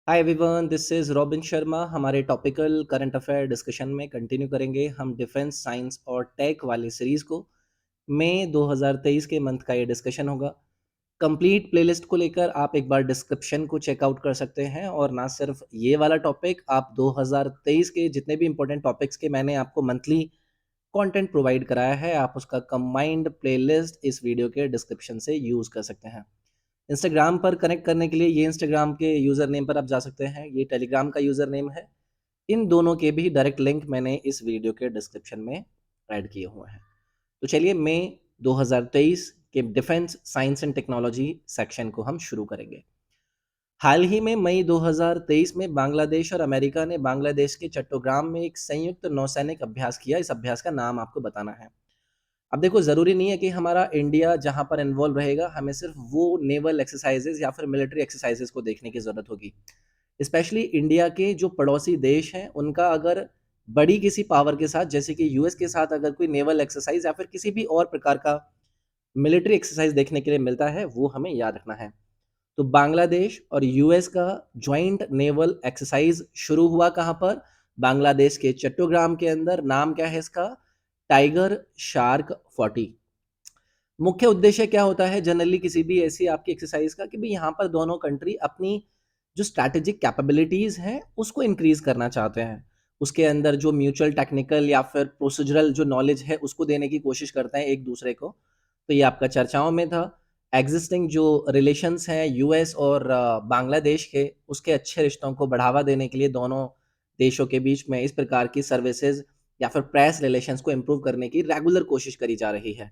Hi everyone, this is robin Sharma. हमारे topical current affair discussion में continue करेंगे हम डिफेंस साइंस और टेक वाली सीरीज को। मई 2023 के मंथ का ये डिस्कशन होगा। कंप्लीट प्लेलिस्ट को लेकर आप एक बार डिस्क्रिप्शन को चेकआउट कर सकते हैं, और ना सिर्फ ये वाला टॉपिक, आप 2023 के जितने भी इंपॉर्टेंट टॉपिक्स के मैंने आपको मंथली कंटेंट प्रोवाइड कराया है, आप उसका कंबाइंड प्लेलिस्ट इस वीडियो के डिस्क्रिप्शन से यूज़ कर सकते हैं। इंस्टाग्राम पर कनेक्ट करने के लिए ये इंस्टाग्राम के यूज़र नेम पर आप जा सकते हैं, ये टेलीग्राम का यूज़र नेम है। इन दोनों के भी डायरेक्ट लिंक मैंने इस वीडियो के डिस्क्रिप्शन में ऐड किए हुए हैं। तो चलिए मई 2023 के defence science and technology section को हम शुरू करेंगे। हाल ही में मई 2023 में बांग्लादेश और अमेरिका ने बांग्लादेश के चट्टोग्राम में एक संयुक्त नौसैनिक अभ्यास किया। इस अभ्यास का नाम आपको बताना है। अब देखो, ज़रूरी नहीं है कि हमारा इंडिया जहाँ पर इन्वॉल्व रहेगा, हमें सिर्फ वो नेवल एक्सरसाइजेज या फिर मिलिट्री एक्सरसाइजेज को देखने की ज़रूरत होगी। स्पेशली इंडिया के जो पड़ोसी देश हैं, उनका अगर बड़ी किसी पावर के साथ, जैसे कि यूएस के साथ, अगर कोई नेवल एक्सरसाइज या फिर किसी भी और प्रकार का मिलिट्री एक्सरसाइज देखने के लिए मिलता है, वो हमें याद रखना है। तो बांग्लादेश और यूएस का जॉइंट नेवल एक्सरसाइज शुरू हुआ कहाँ पर? बांग्लादेश के चट्टोग्राम के अंदर। नाम क्या है इसका? Tiger shark 40। मुख्य उद्देश्य क्या होता है जनरली किसी भी ऐसी आपकी एक्सरसाइज का, कि भाई यहाँ पर दोनों कंट्री अपनी जो स्ट्रैटेजिक कैपेबिलिटीज हैं उसको इंक्रीज करना चाहते हैं। उसके अंदर जो म्यूचुअल टेक्निकल या फिर प्रोसीजरल जो नॉलेज है उसको देने की कोशिश करते हैं एक दूसरे को। तो ये आपका चर्चाओं में था। एग्जिस्टिंग जो रिलेशंस हैं यूएस और बांग्लादेश के, उसके अच्छे रिश्तों को बढ़ावा देने के लिए दोनों देशों के बीच में इस प्रकार की सर्विसेज या फिर प्रेस रिलेशंस को इम्प्रूव करने की रेगुलर कोशिश करी जा रही है।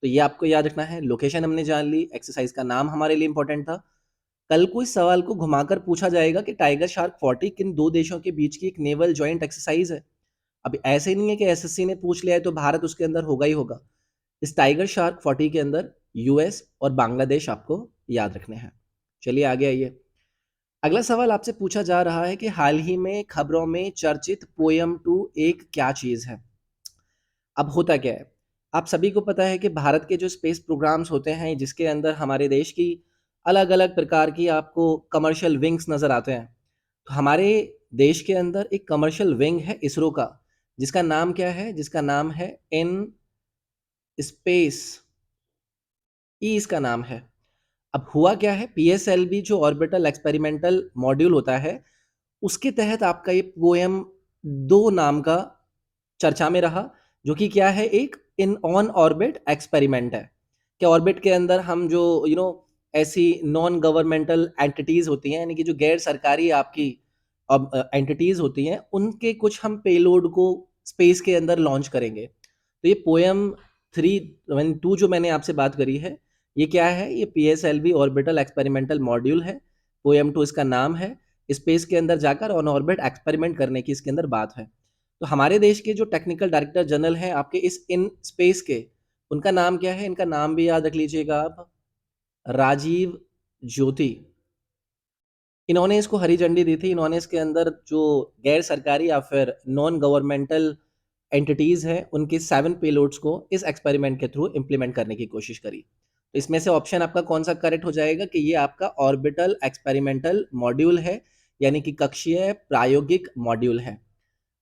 तो ये आपको याद रखना है। लोकेशन हमने जान ली, एक्सरसाइज का नाम हमारे लिए इंपॉर्टेंट था। कल को इस सवाल को घुमाकर पूछा जाएगा कि टाइगर शार्क 40 किन दो देशों के बीच की एक नेवल जॉइंट एक्सरसाइज है। अब ऐसे नहीं है कि एसएससी ने पूछ लिया है तो भारत उसके अंदर होगा ही होगा। इस टाइगर शार्क 40 के अंदर यूएस और बांग्लादेश आपको याद रखने हैं। चलिए आगे आइए। अगला सवाल आपसे पूछा जा रहा है कि हाल ही में खबरों में चर्चित पोयम 2 एक क्या चीज है? अब होता क्या है, आप सभी को पता है कि भारत के जो स्पेस प्रोग्राम्स होते हैं, जिसके अंदर हमारे देश की अलग अलग प्रकार की आपको कमर्शियल विंग्स नज़र आते हैं। तो हमारे देश के अंदर एक कमर्शियल विंग है इसरो का, जिसका नाम क्या है? जिसका नाम है इन स्पेस। ई इसका नाम है। अब हुआ क्या है, पीएसएलवी जो ऑर्बिटल एक्सपेरिमेंटल मॉड्यूल होता है, उसके तहत आपका ये पोएम 2 नाम का चर्चा में रहा, जो कि क्या है? एक इन ऑन ऑर्बिट एक्सपेरिमेंट है। कि ऑर्बिट के अंदर हम जो ऐसी नॉन गवर्नमेंटल एंटिटीज होती हैं, यानी कि जो गैर सरकारी आपकी एंटिटीज होती हैं, उनके कुछ हम पेलोड को स्पेस के अंदर लॉन्च करेंगे। तो ये पोएम 3 जो मैंने आपसे बात करी है, ये क्या है? ये पीएसएलवी ऑर्बिटल एक्सपेरिमेंटल मॉड्यूल है। पोएम 2 इसका नाम है। स्पेस के अंदर जाकर ऑन ऑर्बिट एक्सपेरिमेंट करने की इसके अंदर बात है। तो हमारे देश के जो टेक्निकल डायरेक्टर जनरल हैं आपके इस इन स्पेस के, उनका नाम क्या है? इनका नाम भी याद रख लीजिएगा आप, राजीव ज्योति। इन्होंने इसको हरी झंडी दी थी। इन्होंने इसके अंदर जो गैर सरकारी या फिर नॉन गवर्नमेंटल एंटिटीज हैं, उनके 7 पेलोड्स को इस एक्सपेरिमेंट के थ्रू इंप्लीमेंट करने की कोशिश करी। तो इसमें से ऑप्शन आपका कौन सा करेक्ट हो जाएगा कि ये आपका ऑर्बिटल एक्सपेरिमेंटल मॉड्यूल है, यानी कि कक्षीय प्रायोगिक मॉड्यूल है।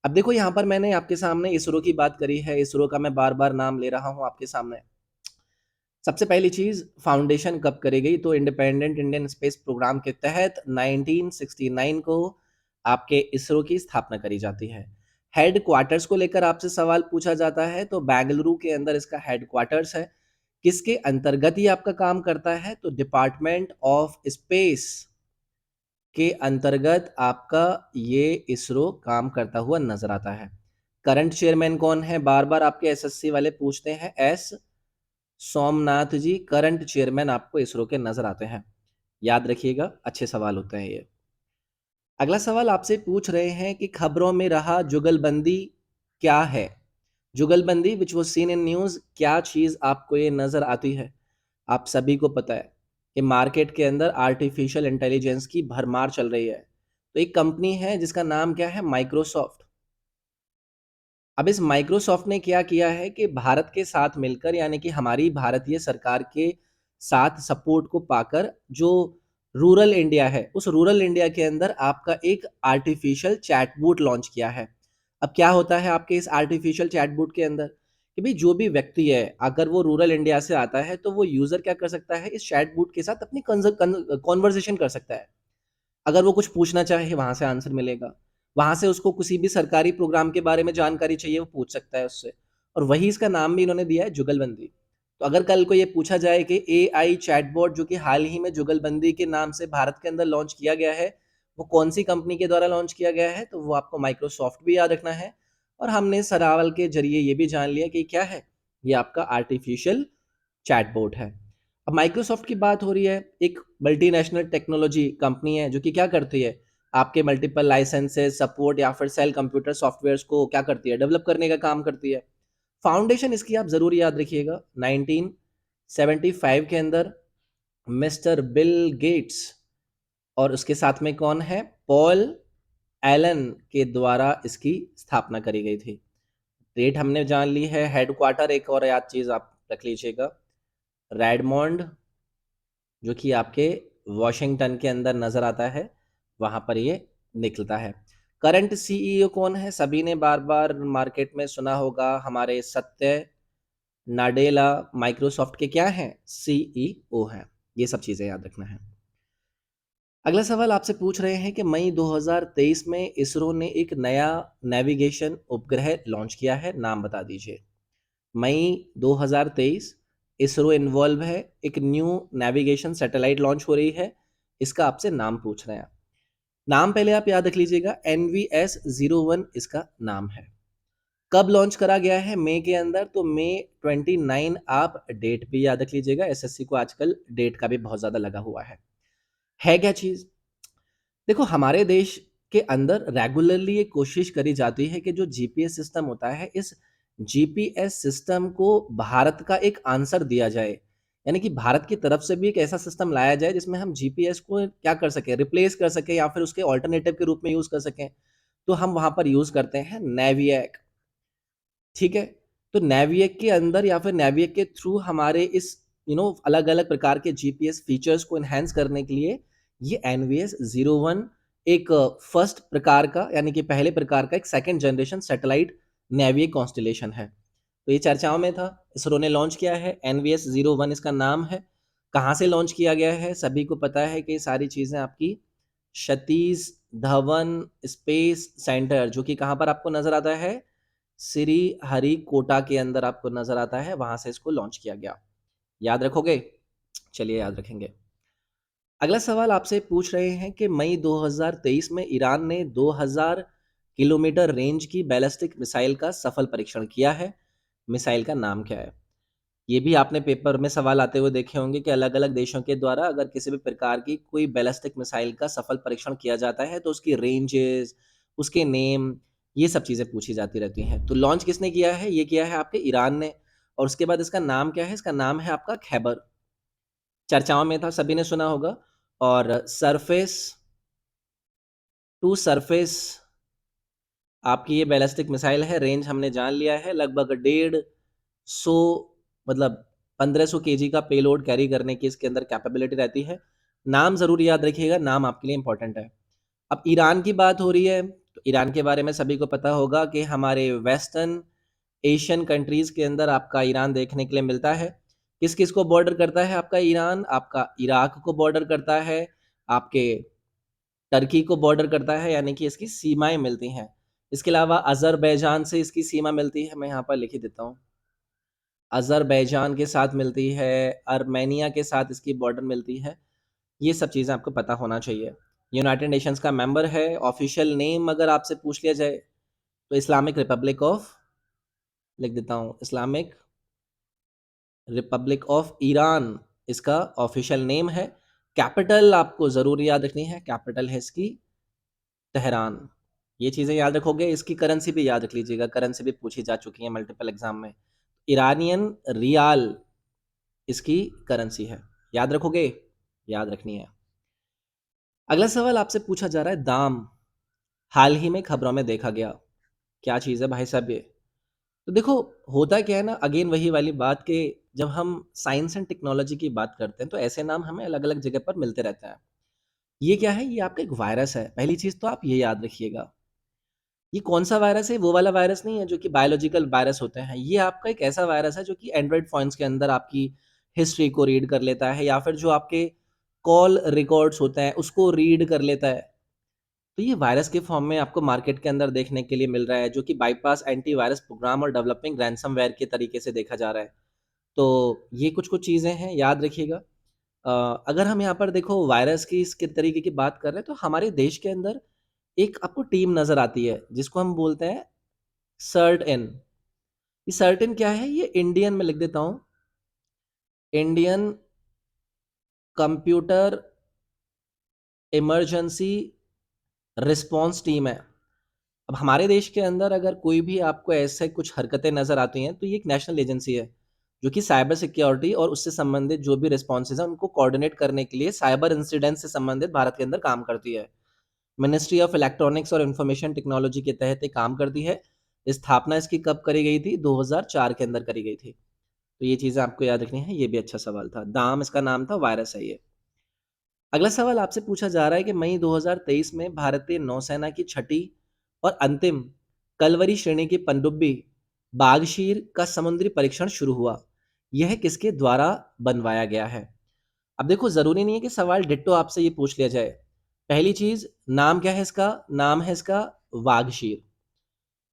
अब देखो, यहाँ पर मैंने आपके सामने इसरो की बात करी है। इसरो का मैं बार बार नाम ले रहा हूँ आपके सामने। सबसे पहली चीज, फाउंडेशन कब करी गई? तो इंडिपेंडेंट इंडियन स्पेस प्रोग्राम के तहत 1969 को आपके इसरो की स्थापना करी जाती है। हेड क्वार्टर्स को लेकर आपसे सवाल पूछा जाता है, तो बेंगलुरु के अंदर इसका हेड क्वार्टर्स है। किसके अंतर्गत ये आपका काम करता है? तो डिपार्टमेंट ऑफ स्पेस के अंतर्गत आपका ये इसरो काम करता हुआ नजर आता है। करंट चेयरमैन कौन है? बार बार आपके एसएससी वाले पूछते हैं। एस सोमनाथ जी करंट चेयरमैन आपको इसरो के नजर आते हैं। याद रखिएगा, अच्छे सवाल होते हैं ये। अगला सवाल आपसे पूछ रहे हैं कि खबरों में रहा जुगलबंदी क्या है? जुगलबंदी which was seen in news, क्या चीज आपको ये नजर आती है? आप सभी को पता है कि मार्केट के अंदर आर्टिफिशियल इंटेलिजेंस की भरमार चल रही है। तो एक कंपनी है जिसका नाम क्या है? माइक्रोसॉफ्ट। अब इस माइक्रोसॉफ्ट ने क्या किया है कि भारत के साथ मिलकर, यानी कि हमारी भारतीय सरकार के साथ सपोर्ट को पाकर, जो रूरल इंडिया है, उस रूरल इंडिया के अंदर आपका एक आर्टिफिशियल चैटबॉट लॉन्च किया है। अब क्या होता है आपके इस आर्टिफिशियल चैटबॉट के अंदर कि भाई जो भी व्यक्ति है, अगर वो रूरल इंडिया से आता है तो वो यूजर क्या कर सकता है, इस चैटबॉट के साथ अपनी कॉन्वर्सेशन कर सकता है। अगर वो कुछ पूछना चाहे वहाँ से आंसर मिलेगा। वहाँ से उसको किसी भी सरकारी प्रोग्राम के बारे में जानकारी चाहिए वो पूछ सकता है उससे। और वही इसका नाम भी इन्होंने दिया है जुगलबंदी। तो अगर कल को ये पूछा जाए कि एआई चैटबॉट जो कि हाल ही में जुगलबंदी के नाम से भारत के अंदर लॉन्च किया गया है, वो कौन सी कंपनी के द्वारा लॉन्च किया गया है, तो वो आपको माइक्रोसॉफ्ट भी याद रखना है। और हमने सवाल के जरिए ये भी जान लिया कि क्या है, ये आपका आर्टिफिशियल चैटबॉट है। अब माइक्रोसॉफ्ट की बात हो रही है, एक मल्टीनेशनल टेक्नोलॉजी कंपनी है जो कि क्या करती है, आपके मल्टीपल लाइसेंसेस सपोर्ट या फिर सेल कंप्यूटर सॉफ्टवेयर्स को क्या करती है, डेवलप करने का काम करती है। फाउंडेशन इसकी आप जरूर याद रखिएगा, 1975 के अंदर मिस्टर बिल गेट्स और उसके साथ में कौन है, पॉल एलन के द्वारा इसकी स्थापना करी गई थी। डेट हमने जान ली है। हेडक्वार्टर एक और याद चीज आप रख लीजिएगा, रेडमोंड, जो कि आपके वॉशिंगटन के अंदर नजर आता है, वहां पर ये निकलता है। करंट सीईओ कौन है, सभी ने बार बार मार्केट में सुना होगा, हमारे सत्य नाडेला माइक्रोसॉफ्ट के क्या हैं, सीईओ हैं। ये सब चीजें याद रखना है। अगला सवाल आपसे पूछ रहे हैं कि मई 2023 में इसरो ने एक नया नेविगेशन उपग्रह लॉन्च किया है, नाम बता दीजिए। मई 2023 इसरो इन्वॉल्व है, एक न्यू नेविगेशन सैटेलाइट लॉन्च हो रही है, इसका आपसे नाम पूछ रहे हैं। नाम पहले आप याद रख लीजिएगा, NVS-01 इसका नाम है। कब लॉन्च करा गया है, मई के अंदर, तो मई 29। आप डेट भी याद रख लीजिएगा, एसएससी को आजकल डेट का भी बहुत ज्यादा लगा हुआ है क्या चीज। देखो हमारे देश के अंदर रेगुलरली ये कोशिश करी जाती है कि जो जीपीएस सिस्टम होता है, इस जीपीएस सिस्टम को भारत का एक आंसर दिया जाए, यानी कि भारत की तरफ से भी एक ऐसा सिस्टम लाया जाए जिसमें हम जीपीएस को क्या कर सके, रिप्लेस कर सके या फिर उसके ऑल्टरनेटिव के रूप में यूज कर सकें। तो हम वहां पर यूज करते हैं नेविएक। ठीक है, तो नेविएक के अंदर या फिर नेविएक के थ्रू हमारे इस अलग अलग प्रकार के जीपीएस फीचर्स को एनहेंस करने के लिए ये NVS-01 एक फर्स्ट प्रकार का, यानी कि पहले प्रकार का एक सेकंड जनरेशन सैटेलाइट नेविएक कॉन्स्टलेशन है। तो ये चर्चाओं में था, इसरो ने लॉन्च किया है, NVS-01 इसका नाम है। कहाँ से लॉन्च किया गया है, सभी को पता है कि ये सारी चीजें आपकी सतीश धवन स्पेस सेंटर, जो कि कहाँ पर आपको नजर आता है, श्री हरिकोटा के अंदर आपको नजर आता है, वहां से इसको लॉन्च किया गया। याद रखोगे, चलिए याद रखेंगे। अगला सवाल आपसे पूछ रहे हैं कि मई 2023 में ईरान ने 2000 किलोमीटर रेंज की बैलिस्टिक मिसाइल का सफल परीक्षण किया है, मिसाइल का नाम क्या है। ये भी आपने पेपर में सवाल आते हुए देखे होंगे कि अलग अलग देशों के द्वारा अगर किसी भी प्रकार की कोई बैलिस्टिक मिसाइल का सफल परीक्षण किया जाता है तो उसकी रेंजेस, उसके नेम, ये सब चीज़ें पूछी जाती रहती हैं। तो लॉन्च किसने किया है, ये किया है आपके ईरान ने। और उसके बाद इसका नाम क्या है, इसका नाम है आपका खैबर। चर्चाओं में था, सभी ने सुना होगा। और सरफेस टू सरफेस आपकी ये बैलिस्टिक मिसाइल है, रेंज हमने जान लिया है, लगभग 150, मतलब 1500 kg का पेलोड कैरी करने की इसके अंदर कैपेबिलिटी रहती है। नाम जरूर याद रखिएगा, नाम आपके लिए इंपॉर्टेंट है। अब ईरान की बात हो रही है, तो ईरान के बारे में सभी को पता होगा कि हमारे वेस्टर्न एशियन कंट्रीज के अंदर आपका ईरान देखने के लिए मिलता है। किस किस को बॉर्डर करता है आपका ईरान, आपका इराक को बॉर्डर करता है, आपके टर्की को बॉर्डर करता है, यानी कि इसकी सीमाएं मिलती हैं। इसके अलावा अजरबैजान से इसकी सीमा मिलती है, मैं यहाँ पर लिख ही देता हूँ, अजरबैजान के साथ मिलती है, आर्मेनिया के साथ इसकी बॉर्डर मिलती है। ये सब चीज़ें आपको पता होना चाहिए। यूनाइटेड नेशंस का मेंबर है। ऑफिशियल नेम अगर आपसे पूछ लिया जाए तो इस्लामिक रिपब्लिक ऑफ, लिख देता हूँ, इस्लामिक रिपब्लिक ऑफ ईरान इसका ऑफिशियल नेम है। कैपिटल आपको ज़रूर याद रखनी है, कैपिटल है इसकी तेहरान। ये चीज़ें याद रखोगे, इसकी करेंसी भी याद रख लीजिएगा, करेंसी भी पूछी जा चुकी है मल्टीपल एग्जाम में। ईरानियन रियाल इसकी करेंसी है, याद रखोगे, याद रखनी है। अगला सवाल आपसे पूछा जा रहा है, दाम हाल ही में खबरों में देखा गया, क्या चीज़ है भाई साहब ये। तो देखो होता क्या है ना, अगेन वही वाली बात कि जब हम साइंस एंड टेक्नोलॉजी की बात करते हैं तो ऐसे नाम हमें अलग अलग जगह पर मिलते रहते हैं। ये क्या है? ये आपका एक वायरस है। पहली चीज़ तो आप ये याद रखिएगा। ये कौन-सा वायरस है? वो वाला वायरस नहीं है जो कि बायोलॉजिकल वायरस होते हैं। ये आपका एक ऐसा वायरस है जो कि एंड्रॉइड फ़ोन्स के अंदर आपकी हिस्ट्री को रीड कर लेता है या फिर जो आपके कॉल रिकॉर्ड्स होते हैं, उसको रीड कर लेता है। तो ये वायरस के फॉर्म में आपको मार्केट के अंदर देखने के लिए मिल रहा है, जो कि बाईपास एंटीवायरस प्रोग्राम और डेवलपिंग रैनसमवेयर के तरीके से देखा जा रहा है। तो ये कुछ-कुछ चीज़ें हैं, याद रखिएगा। अगर हम यहाँ पर देखो वायरस की इसके तरीके की बात कर रहे हैं, तो हमारे देश के अंदर एक आपको टीम नज़र आती है, जिसको हम बोलते हैं सर्ट-इन। ये सर्ट-इन क्या है? ये इंडियन में लिख देता हूँ, Indian computer emergency response team है। अब हमारे देश के अंदर अगर कोई भी आपको ऐसे कुछ हरकतें नज़र आती हैं, तो ये एक नेशनल एजेंसी है, जो कि साइबर सिक्योरिटी और उससे संबंधित जो भी रिस्पॉन्सेज़ हैं, उनको कोऑर्डिनेट करने के लिए साइबर इंसिडेंट से संबंधित भारत के अंदर काम करती है। मिनिस्ट्री ऑफ इलेक्ट्रॉनिक्स और इन्फॉर्मेशन टेक्नोलॉजी के तहत ये काम करती है। स्थापना इसकी कब करी गई थी? 2004 के अंदर करी गई थी। तो ये चीज़ें आपको याद रखनी है, ये भी अच्छा सवाल था। दाम इसका नाम था, वायरस है ये। अगला सवाल आपसे पूछा जा रहा है कि मई 2023 में भारतीय नौसेना की छठी और अंतिम कलवरी श्रेणी की पनडुब्बी बागशीर का समुद्री परीक्षण शुरू हुआ। यह किसके द्वारा बनवाया गया है? अब देखो ज़रूरी नहीं है कि सवाल डिट्टो आपसे ये पूछ लिया जाए। पहली चीज़, नाम क्या है इसका? नाम है इसका वागशीर।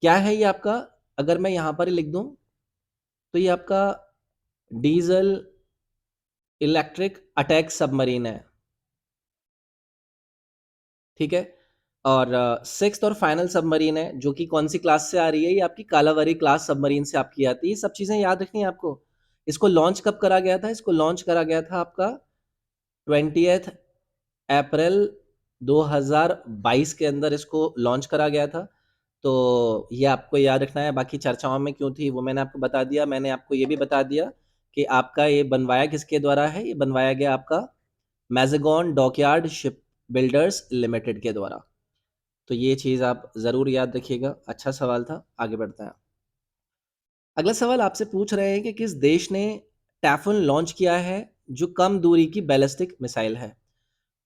क्या है ये आपका? अगर मैं यहाँ पर ही लिख दूँ, तो ये आपका डीज़ल इलेक्ट्रिक अटैक सबमरीन है। ठीक है? और 6th और फाइनल सबमरीन है, जो कि कौन-सी क्लास से आ रही है? ये आपकी कालावरी क्लास सबमरीन से आपकी आती है। ये सब चीज़ें याद रखनी है आपको। इसको लॉन्च कब करा गया था? इसको लॉन्च करा गया था आपका 20th अप्रैल 2022 के अंदर इसको लॉन्च करा गया था। तो ये आपको याद रखना है। बाकी चर्चाओं में क्यों थी, वो मैंने आपको बता दिया। मैंने आपको ये भी बता दिया कि आपका ये बनवाया किसके द्वारा है? ये बनवाया गया आपका मैज़ेगॉन डॉकयार्ड शिप बिल्डर्स लिमिटेड के द्वारा। तो ये चीज़ आप ज़रूर याद रखिएगा। अच्छा सवाल था, आगे बढ़ते हैं। अगला सवाल आपसे पूछ रहे हैं कि किस देश ने टैफून लॉन्च किया है, जो कम दूरी की बैलिस्टिक मिसाइल है?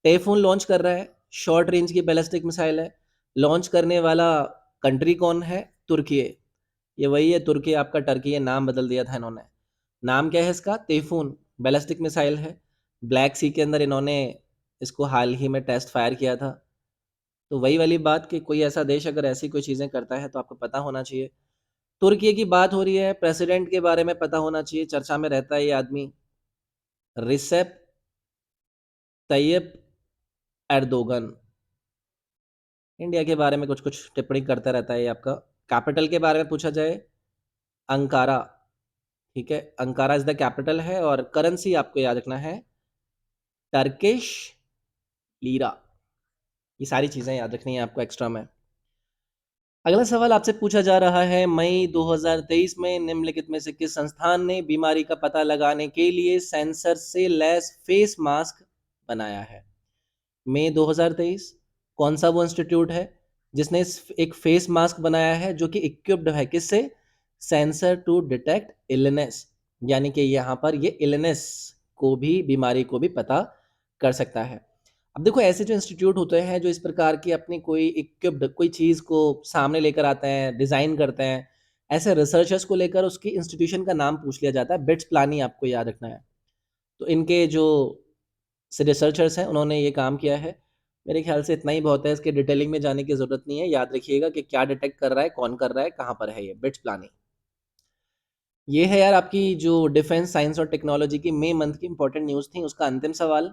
टैफून लॉन्च कर रहा है, शॉर्ट रेंज की बैलिस्टिक मिसाइल है। लॉन्च करने वाला कंट्री कौन है? तुर्की है। ये वही है तुर्की, आपका टर्की है, नाम बदल दिया था इन्होंने। नाम क्या है इसका? तैफून बैलिस्टिक मिसाइल है। ब्लैक सी के अंदर इन्होंने इसको हाल ही में टेस्ट फायर किया था। तो वही वाली बात कि कोई ऐसा देश अगर ऐसी कोई चीज़ें करता है तो आपको पता होना चाहिए। तुर्की की बात हो रही है, प्रेसिडेंट के बारे में पता होना चाहिए, चर्चा में रहता है ये आदमी, रिसेप तैयब एर्दोगन। इंडिया के बारे में कुछ-कुछ टिप्पणी करता रहता है ये आपका। कैपिटल के बारे में पूछा जाए, अंकारा, ठीक है? अंकारा इज़ द कैपिटल है और करेंसी आपको याद रखना है, टर्किश लीरा। ये सारी चीज़ें याद रखनी है आपको एक्स्ट्रा में। अगला सवाल आपसे पूछा जा रहा है, मई 2023 में निम्नलिखित में से किस संस्थान ने बीमारी का पता लगाने के लिए सेंसर से लैस फेस मास्क बनाया है? मई 2023 कौन सा वो इंस्टीट्यूट है जिसने एक फेस मास्क बनाया है जो कि इक्विप्ड है किससे? सेंसर टू डिटेक्ट इलनेस, यानी कि यहाँ पर ये इलनेस को भी, बीमारी को भी पता कर सकता है। अब देखो ऐसे जो इंस्टीट्यूट होते हैं जो इस प्रकार की अपनी कोई इक्विप्ड कोई चीज़ को सामने लेकर आते हैं, डिज़ाइन करते हैं, ऐसे रिसर्चर्स को लेकर उसकी इंस्टीट्यूशन का नाम पूछ लिया जाता है। बिट्स प्लानी आपको याद रखना है। तो इनके जो रिसर्चर्स हैं उन्होंने ये काम किया है। मेरे ख्याल से इतना ही बहुत है, इसके डिटेलिंग में जाने की ज़रूरत नहीं है। याद रखिएगा कि क्या डिटेक्ट कर रहा है, कौन कर रहा है, कहाँ पर है ये बिट्स प्लानी। ये है यार आपकी जो डिफेंस साइंस और टेक्नोलॉजी की मई मंथ की इंपॉर्टेंट न्यूज़ थी, उसका अंतिम सवाल।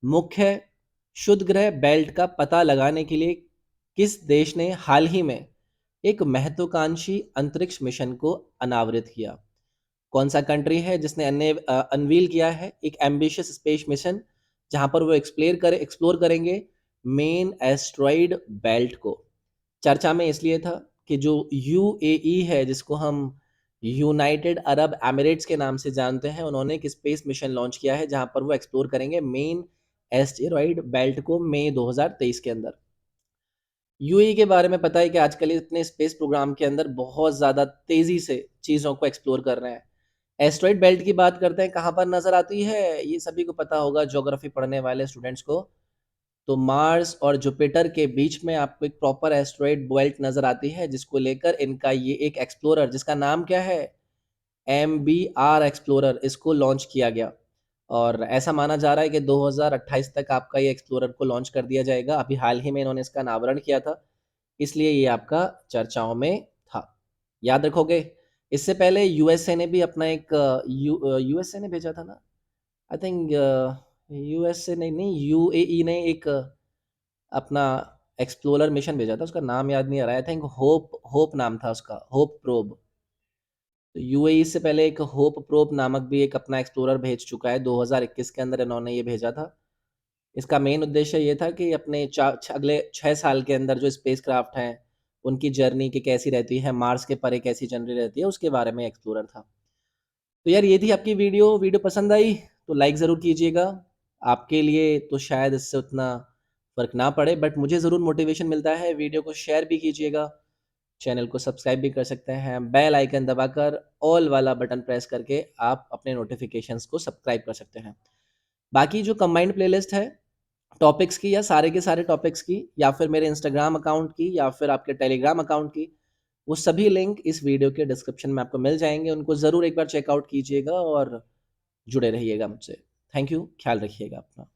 मुख्य शुद्ध ग्रह बेल्ट का पता लगाने के लिए किस देश ने हाल ही में एक महत्वाकांक्षी अंतरिक्ष मिशन को अनावृत किया? कौन सा कंट्री है जिसने अनवील किया है एक एम्बिशियस स्पेस मिशन, जहां पर वो एक्सप्लोर करेंगे मेन एस्ट्रॉइड बेल्ट को? चर्चा में इसलिए था कि जो यूएई है, जिसको हम यूनाइटेड अरब एमिरेट्स के नाम से जानते हैं, उन्होंने एक स्पेस मिशन लॉन्च किया है जहां पर वो एक्सप्लोर करेंगे मेन एस्टेरॉइड बेल्ट को मई 2023 के अंदर। यूएई के बारे में पता है कि आजकल इतने स्पेस प्रोग्राम के अंदर बहुत ज़्यादा तेज़ी से चीज़ों को एक्सप्लोर कर रहे हैं। एस्टेरॉइड बेल्ट की बात करते हैं, कहाँ पर नज़र आती है? ये सभी को पता होगा ज्योग्राफी पढ़ने वाले स्टूडेंट्स को। तो मार्स और जुपिटर के बीच में आपको एक प्रॉपर एस्टेरॉयड बेल्ट नज़र आती है, जिसको लेकर इनका ये एक एक्सप्लोरर जिसका नाम क्या है? MBR एक्सप्लोरर, इसको लॉन्च किया गया और ऐसा माना जा रहा है कि 2028 तक आपका ये एक्सप्लोरर को लॉन्च कर दिया जाएगा। अभी हाल ही में इन्होंने इसका अनावरण किया था, इसलिए ये आपका चर्चाओं में था। याद रखोगे? इससे पहले यूएसए ने भी अपना एक यूएसए ने भेजा था ना? आई थिंक यूएसए नहीं, यूएई ने एक अपना एक्सप्लोरर मिशन भेजा था, उसका नाम याद नहीं आ रहा है। आई थिंक होप होप नाम था उसका, होप प्रोब। तो यूएई से पहले एक होप प्रोब नामक भी एक अपना एक्सप्लोरर भेज चुका है, 2021 के अंदर इन्होंने ये भेजा था। इसका मेन उद्देश्य ये था कि अपने अगले 6 साल के अंदर जो स्पेस क्राफ्ट हैं, उनकी जर्नी की कैसी रहती है, मार्स के परे कैसी जर्नी रहती है, उसके बारे में एक्सप्लोरर था। तो यार ये थी आपकी वीडियो पसंद आई तो लाइक ज़रूर कीजिएगा। आपके लिए तो शायद इससे उतना फ़र्क ना पड़े, बट मुझे ज़रूर मोटिवेशन मिलता है। वीडियो को शेयर भी कीजिएगा, चैनल को सब्सक्राइब भी कर सकते हैं। बेल आइकन दबाकर ऑल वाला बटन प्रेस करके आप अपने नोटिफिकेशंस को सब्सक्राइब कर सकते हैं। बाकी जो कंबाइंड प्लेलिस्ट है टॉपिक्स की, या सारे के सारे टॉपिक्स की, या फिर मेरे इंस्टाग्राम अकाउंट की, या फिर आपके टेलीग्राम अकाउंट की, वो सभी लिंक इस वीडियो के डिस्क्रिप्शन में आपको मिल जाएंगे। उनको ज़रूर एक बार चेकआउट कीजिएगा और जुड़े रहिएगा मुझसे। थैंक यू, ख्याल रखिएगा अपना।